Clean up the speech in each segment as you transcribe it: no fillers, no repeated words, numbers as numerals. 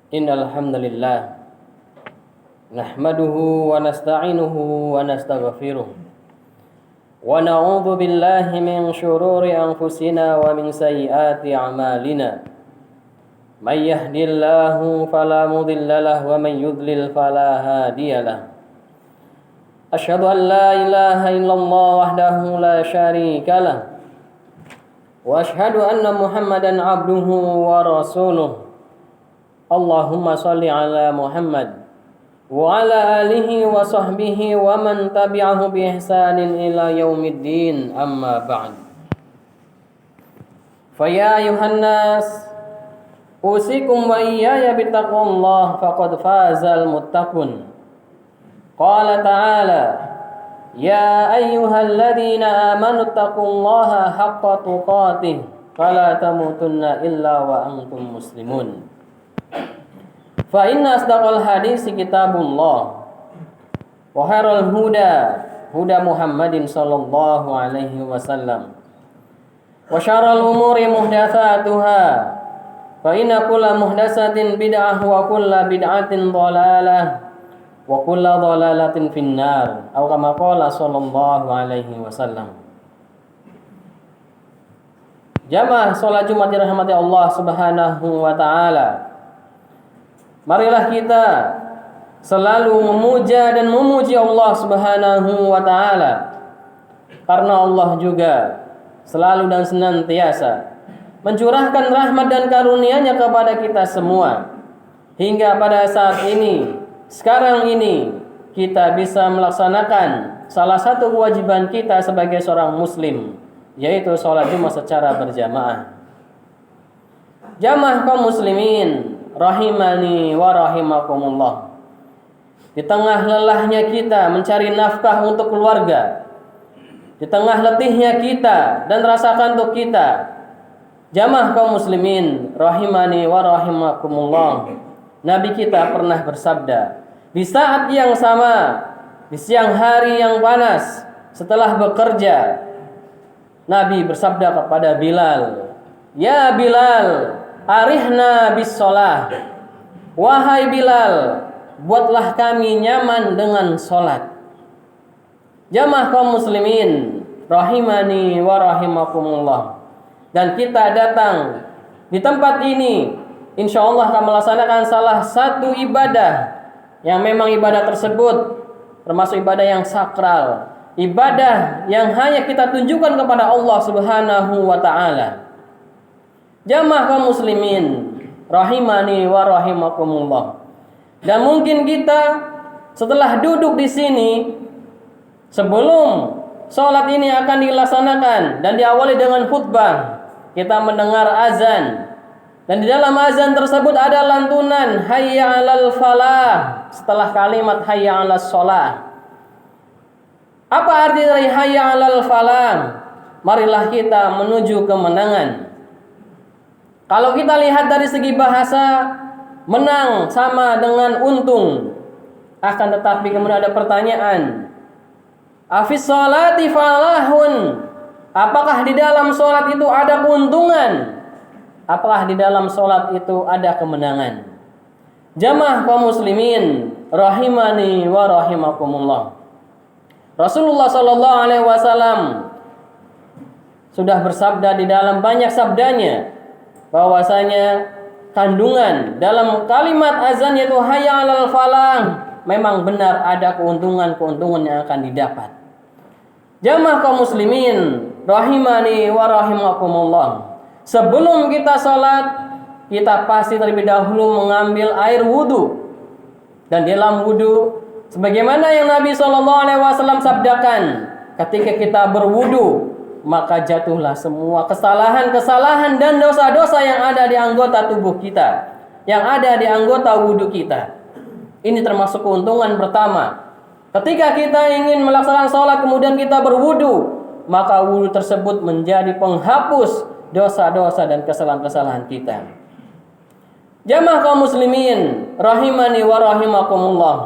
Innal hamdalillah nahmaduhu wa nasta'inuhu wa nastaghfiruh wa na'udzu billahi min shururi anfusina wa min sayyiati a'malina may yahdihillahu fala mudilla lahu wa may yudlil fala hadiyalah. Asyhadu an la ilaha illallah wahdahu la syarika lah wa asyhadu anna Muhammadan abduhu wa rasuluh. Allahumma salli ala Muhammad wa ala alihi wa sahbihi wa man tabi'ahu bi ihsanin ila yaumiddin, amma ba'd. Fa ya ayuhan nas usikum wa iyaya bittaqwallah faqad fazal muttaqun. Qala ta'ala ya ayyuhalladzina amanu taqullaha haqqa tuqatih fala tamutunna illa wa antum muslimun. Fa inna asdaqal hadisi kitabullah wa khairal huda Muhammadin sallallahu alaihi wasallam wa syarrul umuri muhdatsatuha fa inna kulla muhdatsatin bid'ah wa kulla bid'atin dhalalah wa kulla dhalalatin finnar atau kama qala sallallahu alaihi wasallam. Jamaah salat Jumat dirahmati Allah Subhanahu wa taala. Marilah kita selalu memuja dan memuji Allah Subhanahu wa ta'ala, karena Allah juga selalu dan senantiasa mencurahkan rahmat dan karunia-Nya kepada kita semua, hingga pada saat ini, sekarang ini, kita bisa melaksanakan salah satu kewajiban kita sebagai seorang muslim, yaitu sholat Jumat secara berjamaah. Jamaah kaum muslimin rahimani wa rahimakumullah. Di tengah lelahnya kita mencari nafkah untuk keluarga, di tengah letihnya kita dan rasa kantuk kita, jamaah kaum muslimin rahimani wa rahimakumullah, Nabi kita pernah bersabda, di saat yang sama, di siang hari yang panas, setelah bekerja, Nabi bersabda kepada Bilal, ya Bilal, arihna bis sholah. Wahai Bilal, buatlah kami nyaman dengan sholat. Jamaah kaum muslimin rahimani wa rahimakumullah. Dan kita datang di tempat ini, insya Allah akan melaksanakan salah satu ibadah yang memang ibadah tersebut termasuk ibadah yang sakral, ibadah yang hanya kita tunjukkan kepada Allah Subhanahu wa ta'ala. Jamaah kaum muslimin rahimani wa rahimakumullah. Dan mungkin kita setelah duduk di sini, sebelum sholat ini akan dilaksanakan dan diawali dengan khutbah, kita mendengar azan, dan di dalam azan tersebut ada lantunan hayya 'alal falah setelah kalimat hayya 'alas shalah. Apa arti dari hayya 'alal falah? Marilah kita menuju kemenangan. Kalau kita lihat dari segi bahasa, menang sama dengan untung. Akan tetapi kemudian ada pertanyaan, afis sholati falahun, apakah di dalam sholat itu ada keuntungan? Apakah di dalam sholat itu ada kemenangan? Jamaah kaum muslimin rahimani wa rahimakumullah. Rasulullah sallallahu alaihi wasallam sudah bersabda di dalam banyak sabdanya bahwasanya kandungan dalam kalimat azan yaitu hayya 'alal falah memang benar ada keuntungan-keuntungan yang akan didapat. Jamaah kaum muslimin rahimani wa rahimakumullah. Sebelum kita salat, kita pasti terlebih dahulu mengambil air wudu. Dan dalam wudu sebagaimana yang Nabi sallallahu alaihi wasallam sabdakan, ketika kita berwudu maka jatuhlah semua kesalahan-kesalahan dan dosa-dosa yang ada di anggota tubuh kita, yang ada di anggota wudu kita. Ini termasuk keuntungan pertama. Ketika kita ingin melaksanakan sholat kemudian kita berwudu, maka wudu tersebut menjadi penghapus dosa-dosa dan kesalahan-kesalahan kita. Jamaah kaum muslimin rahimani wa rahimakumullah.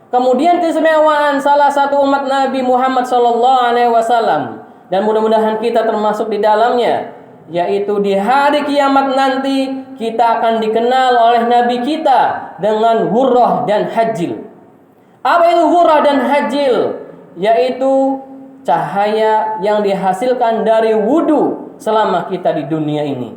Kemudian keistimewaan salah satu umat Nabi Muhammad sallallahu alaihi wasallam, dan mudah-mudahan kita termasuk di dalamnya, yaitu di hari kiamat nanti kita akan dikenal oleh Nabi kita dengan hurrah dan hajil. Apa itu hurrah dan hajil? Yaitu cahaya yang dihasilkan dari wudu selama kita di dunia ini.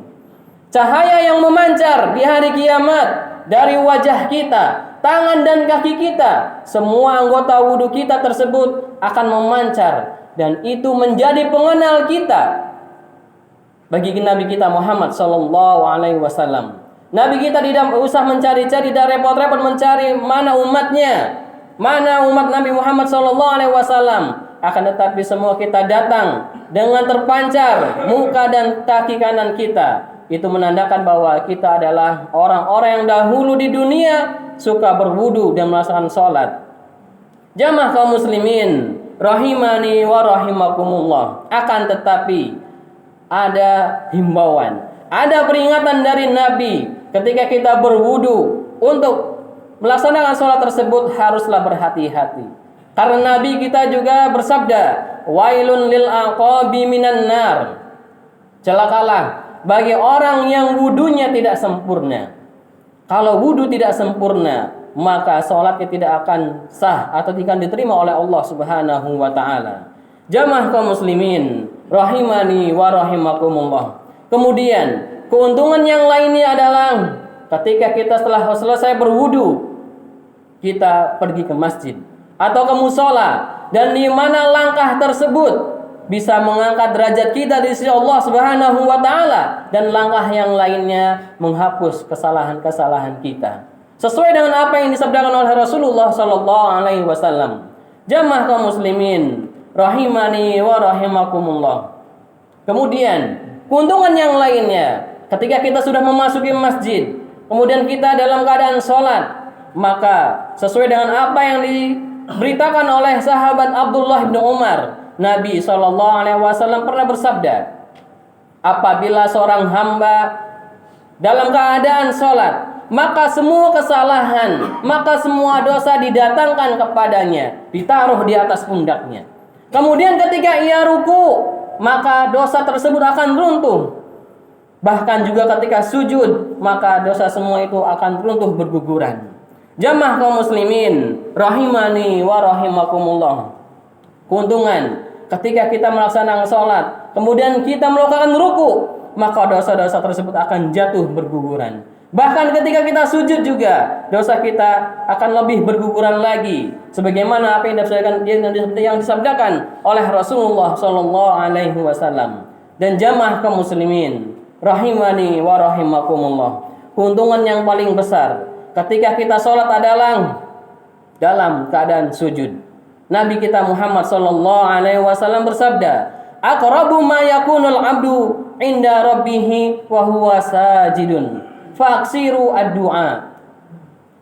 Cahaya yang memancar di hari kiamat dari wajah kita, tangan dan kaki kita, semua anggota wudu kita tersebut akan memancar, dan itu menjadi pengenal kita bagi Nabi kita Muhammad sallallahu alaihi wasallam. Nabi kita tidak usah mencari-cari dan repot-repot mencari mana umatnya, mana umat Nabi Muhammad sallallahu alaihi wasallam. Akan tetapi semua kita datang dengan terpancar muka dan kaki kanan kita. Itu menandakan bahwa kita adalah orang-orang yang dahulu di dunia suka berwudu dan melaksanakan sholat. Jamaah kaum muslimin rahimani wa rahimakumullah. Akan tetapi ada himbauan, ada peringatan dari Nabi ketika kita berwudu untuk melaksanakan sholat tersebut haruslah berhati-hati. Karena Nabi kita juga bersabda, wailun lil aqabi minan nar. Celakalah bagi orang yang wudunya tidak sempurna. Kalau wudu tidak sempurna, maka sholatnya tidak akan sah atau tidak diterima oleh Allah Subhanahu wa taala. Jamaah kaum muslimin rahimani wa rahimakumullah. Kemudian keuntungan yang lainnya adalah ketika kita setelah selesai berwudu, kita pergi ke masjid atau ke musola, dan di mana langkah tersebut bisa mengangkat derajat kita di sisi Allah Subhanahu wa taala, dan langkah yang lainnya menghapus kesalahan-kesalahan kita sesuai dengan apa yang disabdakan oleh Rasulullah sallallahu alaihi wasallam. Jamaah kaum muslimin rahimani wa rahimakumullah. Kemudian keuntungan yang lainnya ketika kita sudah memasuki masjid, kemudian kita dalam keadaan sholat, maka sesuai dengan apa yang diberitakan oleh sahabat Abdullah bin Umar, Nabi SAW pernah bersabda, apabila seorang hamba dalam keadaan sholat, maka semua kesalahan, maka semua dosa didatangkan kepadanya, ditaruh di atas pundaknya. Kemudian ketika ia ruku, maka dosa tersebut akan runtuh. Bahkan juga ketika sujud, maka dosa semua itu akan runtuh berguguran. Jamaah kaum muslimin rahimani wa rahimakumullah. Keuntungan ketika kita melaksanakan sholat, kemudian kita melakukan ruku, maka dosa-dosa tersebut akan jatuh berguguran. Bahkan ketika kita sujud juga, dosa kita akan lebih berguguran lagi, sebagaimana apa yang disabdakan oleh Rasulullah sallallahu alaihi wasallam. Dan jamaah kaum muslimin rahimani wa rahimakumullah. Keuntungan yang paling besar ketika kita sholat adalah dalam keadaan sujud. Nabi kita Muhammad sallallahu alaihi wasallam bersabda, aqrabu ma yakunul abdu inda rabbih wa huwa sajidun faksiru ad-du'a.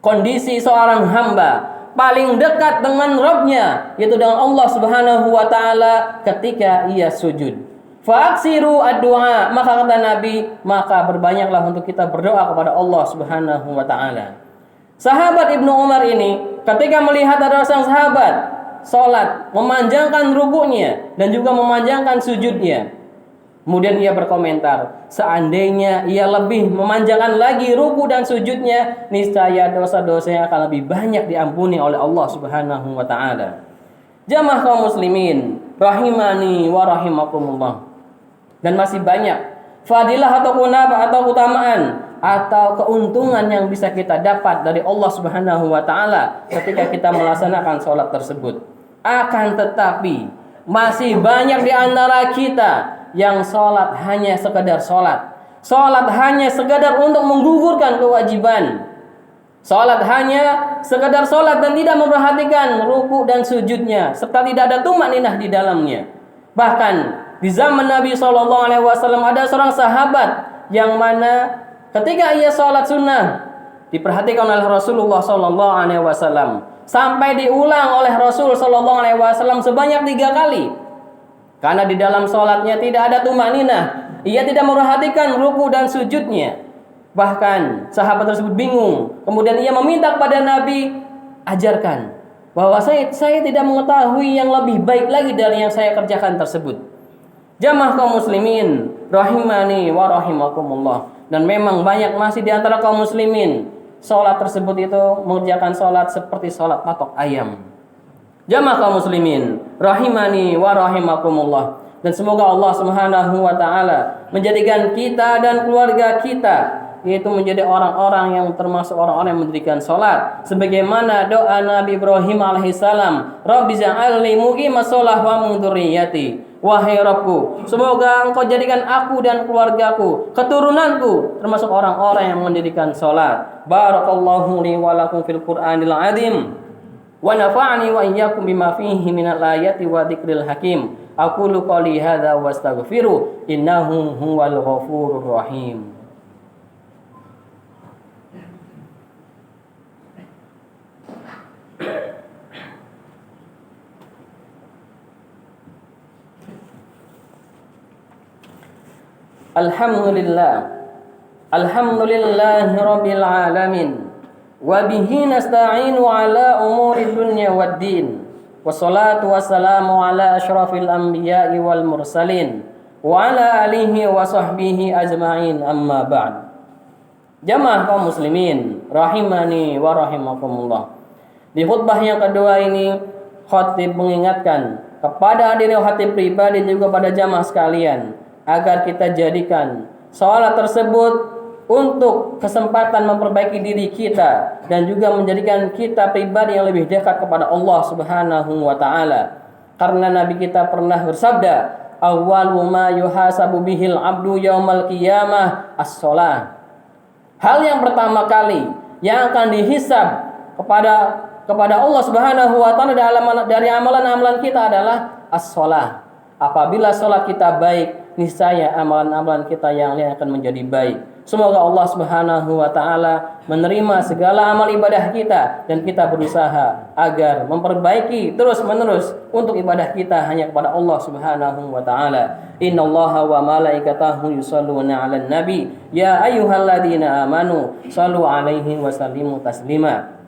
Kondisi seorang hamba paling dekat dengan Rabb-nya, yaitu dengan Allah Subhanahu wa taala ketika ia sujud. Faksiru ad-du'a, maka kata Nabi, maka berbanyaklah untuk kita berdoa kepada Allah Subhanahu wa taala. Sahabat Ibnu Umar ini ketika melihat ada seorang sahabat salat memanjangkan rukunya dan juga memanjangkan sujudnya, kemudian ia berkomentar, seandainya ia lebih memanjangkan lagi ruku dan sujudnya, niscaya dosa-dosanya akan lebih banyak diampuni oleh Allah Subhanahu wa taala. Jamaah kaum muslimin rahimani wa rahimakumullah. Dan masih banyak fadilah atau keutamaan atau keuntungan yang bisa kita dapat dari Allah Subhanahu wa taala ketika kita melaksanakan sholat tersebut. Akan tetapi masih banyak di antara kita yang sholat hanya sekedar sholat. Sholat hanya sekedar untuk menggugurkan kewajiban. Sholat hanya sekedar sholat dan tidak memperhatikan ruku dan sujudnya, serta tidak ada tumakninah di dalamnya. Bahkan di zaman Nabi SAW ada seorang sahabat yang mana ketika ia sholat sunnah diperhatikan oleh Rasulullah SAW sampai diulang oleh Rasul SAW sebanyak 3 kali. Karena di dalam sholatnya tidak ada tumakninah, ia tidak memperhatikan ruku dan sujudnya. Bahkan sahabat tersebut bingung. Kemudian ia meminta kepada Nabi, ajarkan bahwa saya tidak mengetahui yang lebih baik lagi dari yang saya kerjakan tersebut. Jamaah kaum muslimin rahimani wa rahimakumullah. Dan memang banyak masih di antara kaum muslimin salat tersebut itu mengerjakan salat seperti salat patok ayam. Jamaah kaum muslimin rahimani wa rahimakumullah. Dan semoga Allah Subhanahu wa taala menjadikan kita dan keluarga kita yaitu menjadi orang-orang yang termasuk orang-orang yang mendirikan salat sebagaimana doa Nabi Ibrahim alaihissalam, Rabbi ja'alni muqimas shalah wa min dzurriyyati. Wahai Rabbku, semoga Engkau jadikan aku dan keluargaku, keturunanku termasuk orang-orang yang mendirikan salat. Barakallahu li wa lakum fil Qur'anil azim. Wa nafa'ani wa iyyakum bima fihi minal ayati wa dzikril hakim. Aqulu qouli hadza wa astaghfiru innahu huwal ghafurur rahim. Alhamdulillahi rabbil alamin wa bihi nasta'inu ala umuri dunya waddin. Wassalatu wassalamu ala asyrafil anbiya'i wal mursalin wa ala alihi wa sahbihi ajma'in, amma ba'd. Jamaah kaum muslimin rahimani wa rahimakumullah. Di khutbah yang kedua ini khatib mengingatkan kepada diri khatib pribadi juga pada jamaah sekalian agar kita jadikan salat tersebut untuk kesempatan memperbaiki diri kita dan juga menjadikan kita pribadi yang lebih dekat kepada Allah Subhanahu wa taala. Karena Nabi kita pernah bersabda, awwalu ma yuhasabu bihil abdu yaumal qiyamah as-shalah. Hal yang pertama kali yang akan dihisab kepada Allah Subhanahu wa taala dari amalan-amalan kita adalah as-shalah. Apabila salat kita baik, niscaya amalan-amalan kita yang lain akan menjadi baik. Semoga Allah Subhanahu wa taala menerima segala amal ibadah kita dan kita berusaha agar memperbaiki terus-menerus untuk ibadah kita hanya kepada Allah Subhanahu wa taala. Innallaha wa malaikatahu yusholluna 'alan nabi ya ayyuhalladzina amanu shallu 'alaihi wa sallimu taslima.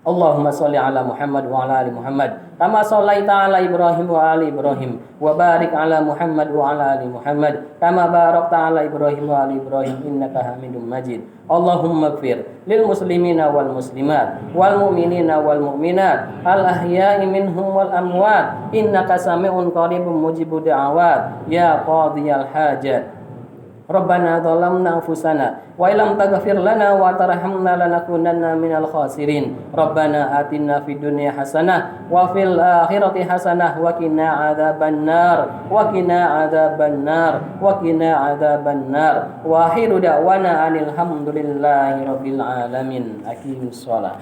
Allahumma sholli ala Muhammad wa ala ali Muhammad kama shallaita ala Ibrahim wa ali Ibrahim wa barik ala Muhammad wa ala ali Muhammad kama barakta ala Ibrahim wa ali Ibrahim innaka Hamidum Majid. Allahumma ighfir lil muslimina wal muslimat wal mu'minina wal mu'minat al ahya'i minhum wal amwat innaka sami'un qaribun mujibud da'awat ya qadhiyal hajat. Rabbana zalamna anfusana wa illam taghfir lana wa tarhamna lanakunanna minal khasirin. Rabbana atina fid dunya hasanah wa fil akhirati hasanah wa qina adzabannar wa qina adzabannar wa qina adzabannar. Wa akhiru da'wana anil hamdulillahi rabbil alamin. Aqimus shalah.